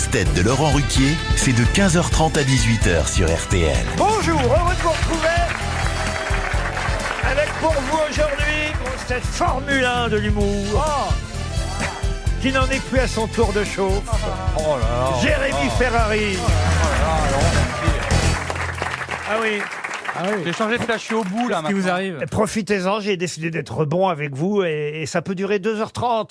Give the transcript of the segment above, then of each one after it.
grosses têtes de Laurent Ruquier, c'est de 15h30 à 18h sur RTL. Bonjour, heureux de vous retrouver avec pour vous aujourd'hui grosse tête Formule 1 de l'humour, qui n'en est plus à son tour de chauffe, Jérémy Ferrari. Ah oui. J'ai changé de flash, je suis au bout là. Qu'est-ce qui vous arrive? Profitez-en, j'ai décidé d'être bon avec vous et ça peut durer 2h30.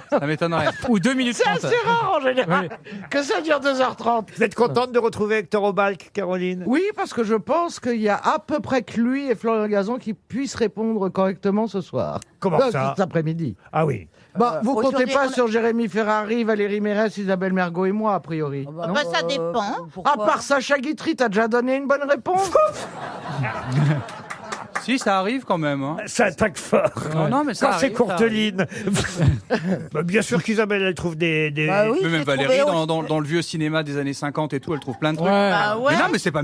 Ça m'étonnerait. Ou 2 minutes 30. C'est rare en général que ça dure 2h30. Vous êtes contente de retrouver Hector Obalk, Caroline? Oui, parce que je pense qu'il y a à peu près que lui et Florian Gazan qui puissent répondre correctement ce soir. Comment ça? Cet après-midi. Ah oui. Vous comptez aujourd'hui, pas sur Jérémy Ferrari, Valérie Mérès, Isabelle Mergo et moi, a priori. Non ça dépend. À part Sacha Guitry, t'as déjà donné une bonne réponse? Si, ça arrive quand même. Hein. Ça attaque fort. Non, mais ça Quand c'est arrive, courteline. Bah, bien sûr qu'Isabelle, elle trouve des... Bah oui, Mais même j'ai Valérie, trouvé dans le vieux cinéma des années 50 et tout, elle trouve plein de trucs. Bah ouais. Mais non, mais c'est pas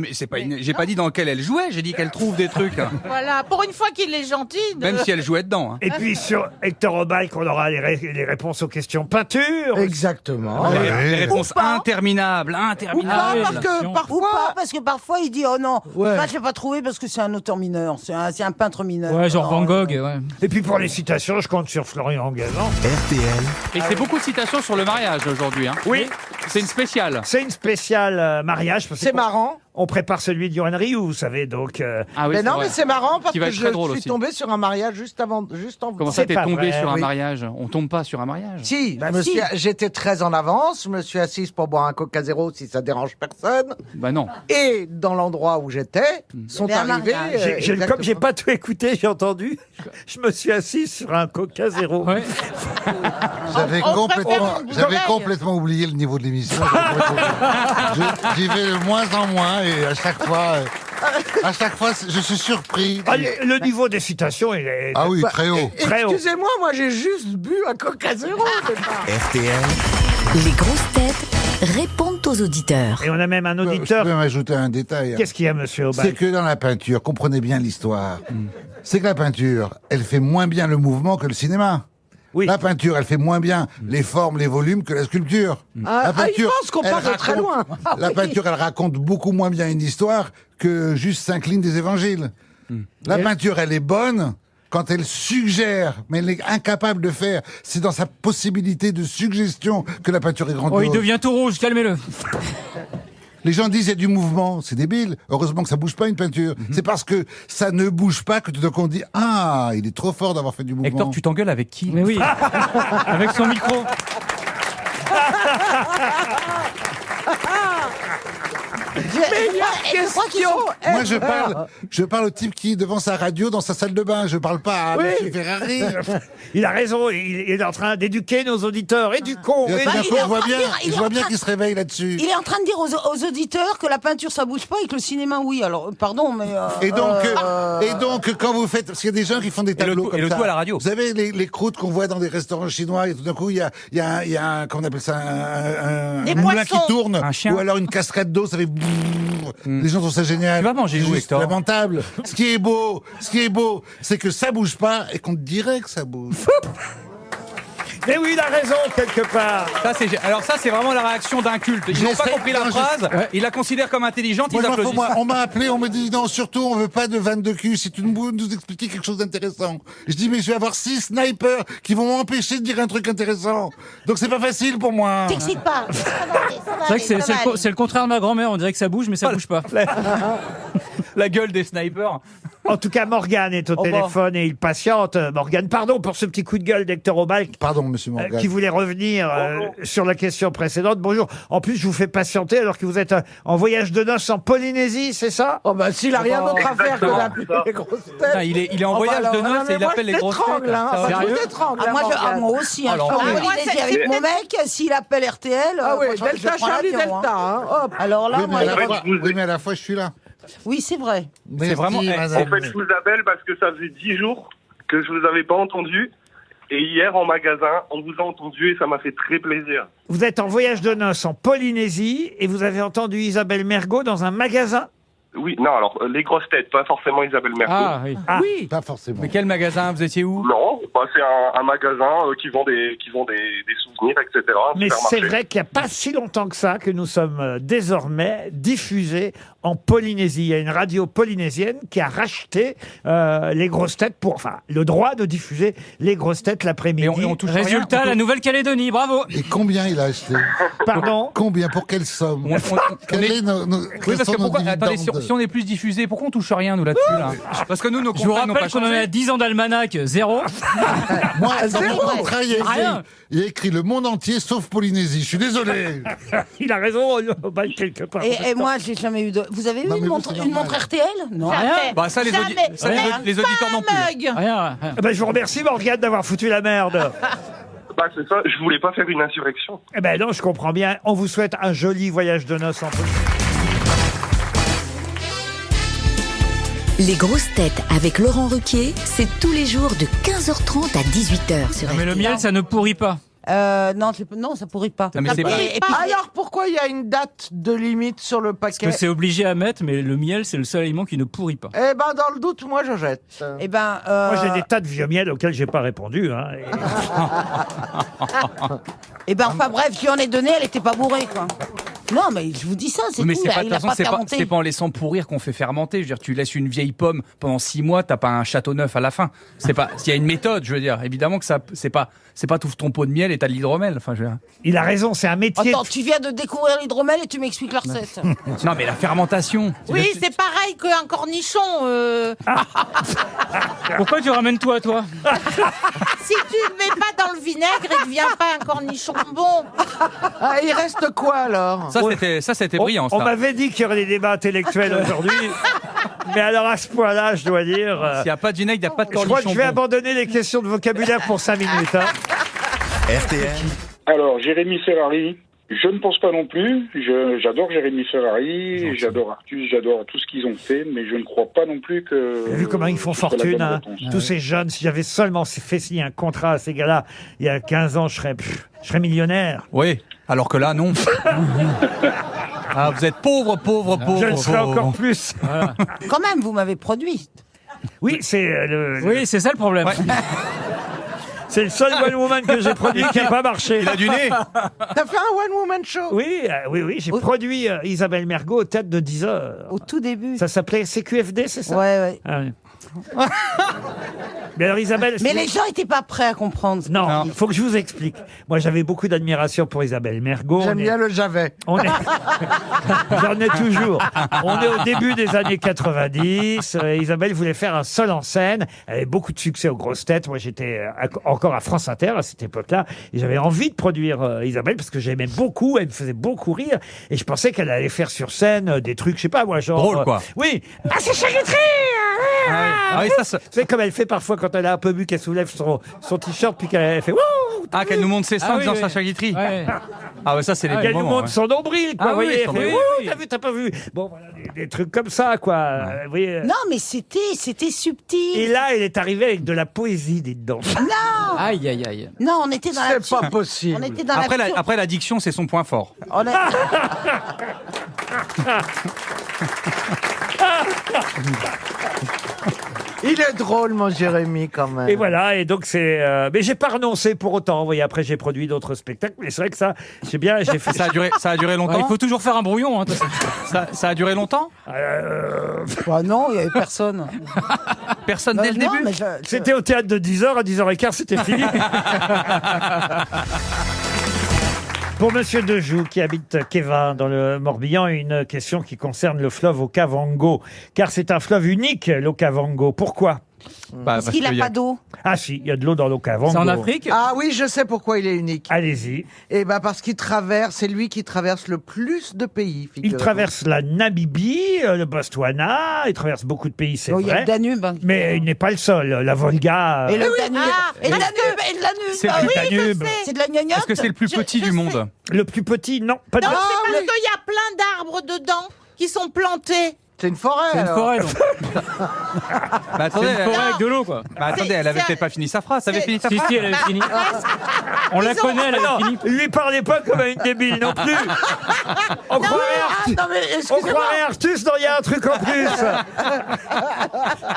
j'ai pas dit dans lequel elle jouait, j'ai dit qu'elle trouve des trucs. Voilà, pour une fois qu'il est gentil. Même si elle jouait dedans. Hein. Et puis sur Hector Obalk, on aura les réponses aux questions peinture. Exactement. Les réponses Ou pas. interminables. Ou pas, parce que Ou parfois... pas, parce que parfois il dit oh non, Ouais. ça je l'ai pas trouvé parce que c'est un auteur mineur, c'est un peintre mineur. Ouais, genre Non, Van Gogh, ouais. Et puis pour les citations, je compte sur Florian Gazan. RTL, Et c'est beaucoup de citations sur le mariage aujourd'hui. Hein. Oui, C'est une spéciale. c'est une spéciale mariage. Parce C'est qu'on- marrant. On prépare celui de Yoann Rioux, vous savez, donc... Ah oui, Mais c'est non, vrai. mais c'est marrant parce Qui va que être je très drôle suis aussi. tombé sur un mariage juste en Comment ça, C'est t'es pas tombé vrai, sur un oui. mariage? On tombe pas sur un mariage. Si, si. j'étais très en avance, je me suis assise pour boire un Coca Zéro si ça dérange personne. Bah non. Et dans l'endroit où j'étais, sont avait un arrivés... mariage. Comme j'ai pas tout écouté, j'ai entendu, je me suis assis sur un Coca Zéro. Ouais. J'avais on préfère complètement, une j'avais bouteille. complètement oublié le niveau de l'émission. J'y vais de moins en moins et à chaque fois, je suis surpris. Ah, le niveau des citations, il est... Ah oui, très haut. Très haut. Excusez-moi, moi j'ai juste bu un Coca Zéro au départ. RTL, Les grosses têtes répondent aux auditeurs. Et on a même un Je auditeur... peux m'ajouter un détail. Qu'est-ce qu'il y a, monsieur C'est Obalk? que dans la peinture, comprenez bien l'histoire. C'est que la peinture, elle fait moins bien le mouvement que le cinéma. Oui. La peinture, elle fait moins bien les formes, les volumes que la sculpture. La il pense qu'on elle part de très loin. Ah La oui. peinture, elle raconte beaucoup moins bien une histoire que juste 5 lignes des évangiles. La peinture, elle est bonne quand elle suggère, mais elle est incapable de faire. C'est dans sa possibilité de suggestion que la peinture est Oh, grandiose. il devient tout rouge, calmez-le. Les gens disent il y a du mouvement, c'est débile. Heureusement que ça bouge pas une peinture. C'est parce que ça ne bouge pas que tout d'un coup on dit ah, il est trop fort d'avoir fait du mouvement. Hector, tu t'engueules avec qui? Mais oui. Avec son micro. Moi je parle au type qui est devant sa radio dans sa salle de bain. Je parle pas à Monsieur Ferrari. Il a raison, il est en train d'éduquer nos auditeurs. Éduquons. Et tout d'un il coup, est je en vois train de bien, dire- il je est vois en bien train- qu'il se réveille là-dessus. Il est en train de dire aux auditeurs que la peinture ça bouge pas et que le cinéma oui. Alors pardon mais. Et donc, quand vous faites, parce qu'il y a des gens qui font des tableaux comme et le ça. tout à la radio. Vous savez les croûtes qu'on voit dans des restaurants chinois et tout d'un coup il y a un, comment on appelle ça, un Des moulin poissons. qui tourne, Un chien. ou alors une cascade d'eau, ça fait. Les gens trouvent ça génial. Tu vas manger C'est où, juste Hector lamentable. Ce qui est beau, c'est que ça bouge pas et qu'on dirait que ça bouge. Mais oui, il a raison, quelque part. Alors ça, c'est vraiment la réaction d'un culte. Ils n'ont pas J'essaie- compris la non, phrase, ils la considèrent comme intelligente, Moi, ils je m'en fous, applaudissent. moi, on m'a appelé, on me dit non, surtout, on veut pas de vanne de cul. Si tu nous expliquer quelque chose d'intéressant. Je dis mais je vais avoir 6 snipers qui vont m'empêcher de dire un truc intéressant. Donc c'est pas facile pour moi. T'excites pas. Ça va aller, ça va C'est vrai que aller, ça va aller. c'est le contraire de ma grand-mère. On dirait que ça bouge, mais ça bouge pas. La gueule des snipers. En tout cas, Morgane est au bah. téléphone et il patiente. Morgane, pardon pour ce petit coup de gueule d'Hector Obalk. Pardon, monsieur Morgan. Qui voulait revenir sur la question précédente. Bonjour. En plus, je vous fais patienter alors que vous êtes en voyage de noces en Polynésie, c'est ça? Oh bah s'il a rien d'autre à faire que d'appeler les grosses têtes. Non, il est en voyage de noces et il appelle les grosses têtes. Ça va. Je t'étrangle, Ah, Morgane. moi aussi, hein, Alors, je suis en oui. Polynésie avec mon mec, s'il appelle RTL, Ah oui, moi, je Delta prends Charlie l'avion, Delta. hein. Hein. Hop. Alors là, Oui, moi, mais à la fois, je suis là. oui, c'est vrai. Merci, vraiment- madame. En fait, je vous appelle parce que ça faisait 10 jours que je vous avais pas entendu. Et hier, en magasin, on vous a entendu et ça m'a fait très plaisir. Vous êtes en voyage de noces en Polynésie et vous avez entendu Isabelle Mergo dans un magasin? Oui, non, alors, les grosses têtes, pas forcément Isabelle Mergo. Ah oui. Oui. Pas forcément. Mais quel magasin? Vous étiez où? Non, c'est un magasin qui vend des souvenirs, etc. un Mais supermarché. c'est vrai qu'il n'y a pas si longtemps que ça que nous sommes désormais diffusés en Polynésie. Il y a une radio polynésienne qui a racheté les grosses têtes le droit de diffuser les grosses têtes l'après-midi. Et on touche rien. Résultat, la Nouvelle-Calédonie, bravo. Et combien il a acheté? Pardon? Combien? Pour quelle somme? on est- Oui, parce que pourquoi, attendez, si on est plus diffusé, pourquoi on touche rien, nous, là-dessus, là? Parce que nous, nos Je vous contrats n'ont pas rappelle qu'on en est à changé. 10 ans d'almanach, 0. Moi, dans mon zéro. contrat, il y a Rien. écrit le monde entier sauf Polynésie. Je suis désolé. Il a raison, on va quelque part. Et moi, j'ai jamais eu de. Vous avez eu Non, mais une vous, montre, c'est une normal. montre RTL? Non. Rien. Bah, ça, les auditeurs non plus. Rien. rien. Ah ben, je vous remercie, Morgane, d'avoir foutu la merde. Bah, c'est ça, je voulais pas faire une insurrection. Eh ben non, je comprends bien. On vous souhaite un joli voyage de noces en Polynésie. Les grosses têtes avec Laurent Ruquier, c'est tous les jours de 15h30 à 18h sur Mais le RTL. miel, ça ne pourrit pas. Non, ça pourrit pas. Non, mais c'est pas- Et puis, Alors pourquoi il y a une date de limite sur le Parce paquet? que c'est obligé à mettre, mais le miel, c'est le seul aliment qui ne pourrit pas. Eh ben dans le doute, moi je jette. eh ben, Moi, j'ai des tas de vieux miel auxquels j'ai pas répondu. Hein. enfin bref, je lui en ai donné, elle était pas bourrée, quoi. Non, mais je vous dis ça, c'est Mais tout. c'est pas, de Il a toute façon, pas c'est pas, fermenté. c'est pas en laissant pourrir qu'on fait fermenter. Je veux dire, tu laisses une vieille pomme pendant 6 mois, t'as pas un château neuf à la fin. C'est pas, s'il y a une méthode, je veux dire, évidemment que ça, c'est pas tout ton pot de miel et t'as de l'hydromel. Enfin, je veux dire. Il a raison, c'est un métier. Attends, tu viens de découvrir l'hydromel et tu m'expliques la recette. Non, mais la fermentation. Oui, c'est pareil qu'un cornichon. Pourquoi tu ramènes toi? Si tu ne mets pas dans le vinaigre, il ne devient pas un cornichon bon. Ah, il reste quoi alors? Ça, c'était brillant, On ça. m'avait dit qu'il y aurait des débats intellectuels aujourd'hui. Mais alors, à ce point-là, je dois dire. S'il n'y a pas de vinaigre, il n'y a pas de Je cornichon. crois que je vais bon. abandonner les questions de vocabulaire pour 5 minutes. Hein. RTL, Alors, Jérémy Ferrari, je ne pense pas non plus. J'adore Jérémy Ferrari, j'adore Artus, j'adore tout ce qu'ils ont fait, mais je ne crois pas non plus que... Vous avez vu comment ils font ce soit la fortune, bonne hein. réponse. Tous ces jeunes. Si j'avais seulement fait signer un contrat à ces gars-là il y a 15 ans, je serais millionnaire. Oui, alors que là, non. Ah, vous êtes pauvre. Je le serais encore plus. Quand même, vous m'avez produit. Oui, c'est Oui, c'est ça le problème. c'est le seul One Woman que j'ai produit qui n'a pas marché. Il a du nez. T'as fait un one-woman show? Oui, j'ai produit Isabelle Mergo au théâtre de 10 heures. Au tout début. Ça s'appelait CQFD, c'est ça? Ouais. Ah oui. Mais alors Isabelle... Mais les gens étaient pas prêts à comprendre. Non, il faut que je vous explique. Moi, j'avais beaucoup d'admiration pour Isabelle Mergo. J'aime bien le Javet. J'en ai toujours. On est au début des années 90. Isabelle voulait faire un seul en scène. Elle avait beaucoup de succès aux grosses têtes. Moi, j'étais encore à France Inter à cette époque-là. Et j'avais envie de produire Isabelle parce que j'aimais beaucoup. Elle me faisait beaucoup rire. Et je pensais qu'elle allait faire sur scène des trucs, je sais pas moi, genre... Drôle, quoi. Oui. Ah, c'est Chagritry! Ah oui, ça. Vous savez comme elle fait parfois quand elle a un peu bu, qu'elle soulève son t-shirt puis qu'elle fait... Wouh. Ah, qu'elle nous montre ses seins en oui, disant oui. Sacha Guitry. Ouais. Ah ouais, ça, c'est les Elle bons nous moments. montre son nombril, quoi. Ah vous oui, voyez, son elle fait, nombril, Wouh, oui. t'as vu, t'as pas vu. Bon, voilà, des trucs comme ça, quoi. Vous voyez. Non, mais c'était subtil. Et là, elle est arrivée avec de la poésie, dites-donc. Non, Aïe, aïe, aïe. non, on était dans la. C'est pas possible. On était dans Après, la. après, l'addiction, c'est son point fort. On a- Il est drôle, mon Jérémy, quand même. Et voilà, et donc c'est... Mais j'ai pas renoncé pour autant. Vous voyez, après, j'ai produit d'autres spectacles. Mais c'est vrai que ça, j'ai fait... Ça a duré longtemps. Il faut toujours faire un brouillon. Hein, Ça a duré longtemps. Bah non, il y avait personne. Personne dès le Non, début. mais C'était au théâtre de 10h, à 10h15, c'était fini. Pour Monsieur Dejoux, qui habite Kévin, dans le Morbihan, une question qui concerne le fleuve Okavango. Car c'est un fleuve unique, l'Okavango. Pourquoi? Parce qu'il n'a pas d'eau. Ah si, il y a de l'eau dans l'Okavango. C'est en Afrique? Ah oui, je sais pourquoi il est unique. Allez-y. Eh ben parce c'est lui qui traverse le plus de pays. Il figurez-vous. traverse la Namibie, le Botswana, il traverse beaucoup de pays, c'est Oh, il y a vrai. le Danube. Mais il n'est pas le seul. La Volga... Et le Danube. Ah, Et le Danube. Et le Danube. C'est Ah le oui, Danube. c'est de la gnognotte. Est-ce que c'est le plus petit du monde? Le plus petit, non, pas de... Non, c'est parce qu'il y a plein d'arbres dedans qui sont plantés. acheté une forêt. C'est une alors. forêt, donc. Bah, attendez, C'est une forêt avec de l'eau, quoi. bah, attendez, elle avait peut-être pas fini sa phrase. Ça avait fini sa Si, phrase. si, elle avait fini. On la connaît, elle Non, avait fini. lui parlez pas comme à une débile non plus. On Non mais on excusez-moi. croirait Artus, non, il y a un truc en plus.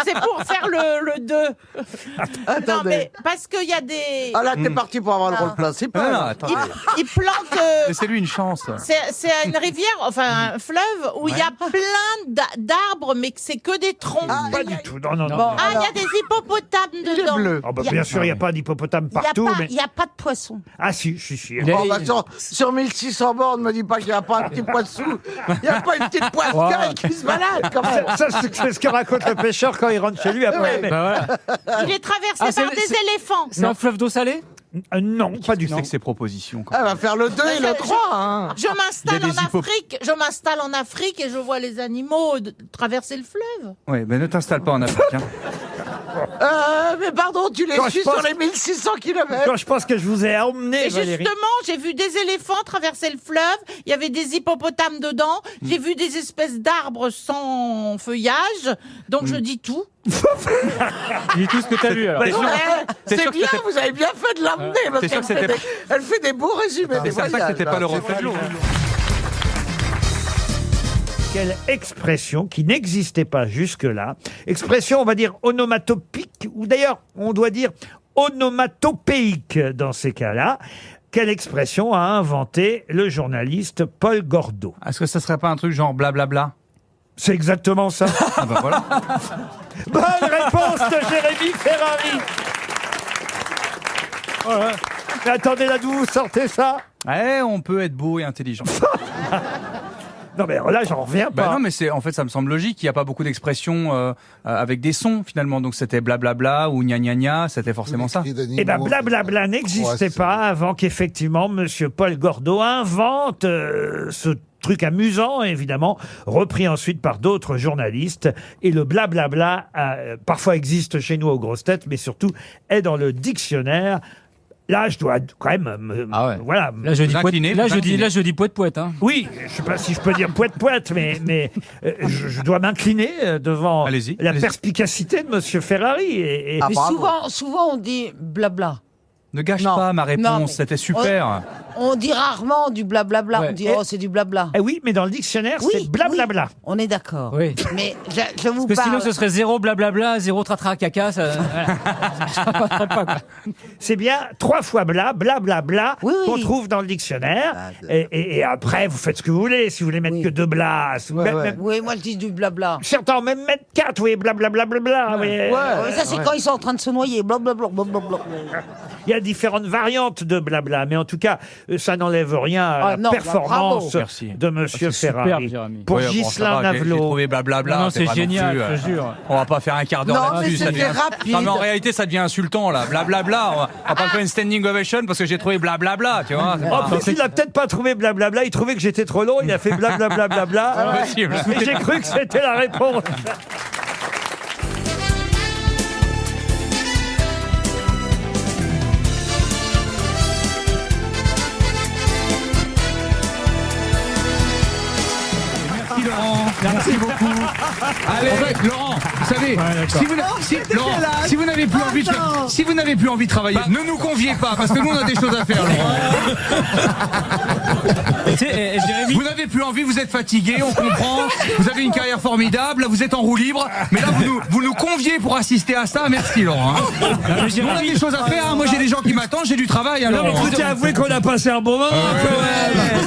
C'est pour faire le 2. Non, Attendez. mais parce qu'il y a des. Ah là, t'es parti pour avoir le rôle principal. Non, non, attendez. Ils plantent. Laissez-lui une chance. C'est une rivière, enfin un fleuve, où il y a plein d'arbres, mais que c'est que des troncs. Pas du tout. Non, non, non. Bon, Ah, il y alors, a des hippopotames il est dedans. bleu. Ah bah, Il y a- bien sûr, il n'y a pas d'hippopotame partout, mais... Il n'y a pas de poisson. Ah si, si. Il Oh, est- bah, sur 1600 bornes, me dis pas qu'il n'y a pas un petit poisson. Il n'y a pas une petite poiscaille qui se balade quand même. Ça, c'est ce que raconte le pêcheur quand il rentre chez lui après. Oui. mais- Bah voilà. Il est traversé Ah, c'est- par des c'est- éléphants. C'est un fleuve d'eau salée? Non, pas du C'est tout. que ces propositions. Quoi. Elle va faire le 2 et le 3. Hein. Je m'installe Il y a des en Afrique et je vois les animaux traverser le fleuve. Ouais, mais ne t'installe pas en Afrique. Hein. Mais pardon, tu les Quand suis je pense- sur les 1600 km. Quand je pense que je vous ai emmené, Et Valérie. justement, j'ai vu des éléphants traverser le fleuve, il y avait des hippopotames dedans, j'ai vu des espèces d'arbres sans feuillage, donc je dis tout. Dis tout ce que t'as vu, alors. T'es sûr- Ouais, t'es c'est sûr que bien, c'était- vous avez bien fait de l'emmener. parce T'es sûr qu'elle que fait c'était- elle fait des beaux résumés des C'est certain que voyages. c'était pas le hein. reflet de l'eau. Quelle expression qui n'existait pas jusque-là. Expression, on va dire, onomatopique, ou d'ailleurs, on doit dire onomatopéique dans ces cas-là. Quelle expression a inventé le journaliste Paul Gordeau? Est-ce que ça serait pas un truc genre blablabla? C'est exactement ça. Ah bah voilà. Bonne réponse de Jérémy Ferrari. Voilà. Mais attendez, là d'où vous sortez ça? Ouais, on peut être beau et intelligent. Non mais là, j'en reviens pas. Bah non, mais c'est en fait ça me semble logique. Il n'y a pas beaucoup d'expressions avec des sons finalement. Donc c'était blablabla ou gna gna gna, c'était forcément ça. Eh ben, blablabla n'existait pas avant qu'effectivement Monsieur Paul Gordeau invente ce truc amusant, évidemment, repris ensuite par d'autres journalistes. Et le blablabla, parfois existe chez nous aux grosses têtes, mais surtout est dans le dictionnaire. Là, je dois quand même, voilà. Là, je dis Vous poète, inclinez, là, vous je dis, inclinez. là, je dis poète, hein. Oui, je sais pas si je peux dire poète, mais je dois m'incliner devant Allez-y, la allez-y. perspicacité de Monsieur Ferrari. Et Ah, Mais bravo. souvent on dit blabla. Ne gâche Non. pas ma Non, réponse, mais- c'était super. On dit rarement du blablabla. Ouais. On dit Et- oh c'est du blabla. eh oui, mais dans le dictionnaire, Oui, c'est blablabla. oui, on est d'accord. Oui. Mais je vous Parce que sinon, parle. ce serait zéro blablabla, zéro tratra caca, ça. Ça passerait pas, quoi. C'est bien 3 fois blablabla Oui, oui. qu'on trouve dans le dictionnaire. Ah, Et après, vous faites ce que vous voulez. Si vous voulez mettre Oui. que 2 blas, ou Ouais, même- ouais. même- Oui, moi je dis du blabla. certains même mettre 4, oui, blablabla. Oui. Ouais. Ouais, ça c'est quand ils sont en train de se noyer. Blablabla. Blablabla. Il y a différentes variantes de blabla, mais en tout cas, ça n'enlève rien à Ah, la non, bah, performance bravo. Merci. de Monsieur c'est Ferrari. superbe, Jérémy. Pour Ouais, bon, ça Ghislain va, j'ai Navelot. trouvé blablabla. Non, non, c'est pas non génial, plus, je te jure. On va pas faire un quart d'heure Non, là-dessus. mais ça c'était devient- rapide. Non, mais en réalité, ça devient insultant là. Blablabla. On va pas faire une standing ovation parce que j'ai trouvé blablabla. Tu vois. c'est Oh, pas- puis il a peut-être pas trouvé blablabla, il trouvait que j'étais trop long, il a fait blablabla. Possible. Mais j'ai cru que c'était la réponse. Merci Laurent, merci beaucoup. Allez, Laurent, vous savez, si vous n'avez plus envie si vous n'avez plus envie de travailler, ne nous conviez pas parce que nous on a des choses à faire, Laurent. Tu sais, Jérémy, Vous n'avez plus envie, vous êtes fatigué, on comprend. Vous avez une carrière formidable, là, vous êtes en roue libre, mais là vous nous conviez pour assister à ça. Merci Laurent. Hein. Nous, on a des choses à faire. Hein. Moi j'ai des gens qui m'attendent, j'ai du travail. Hein, Laurent. Écoutez, avouez qu'on a passé un bon moment quand même.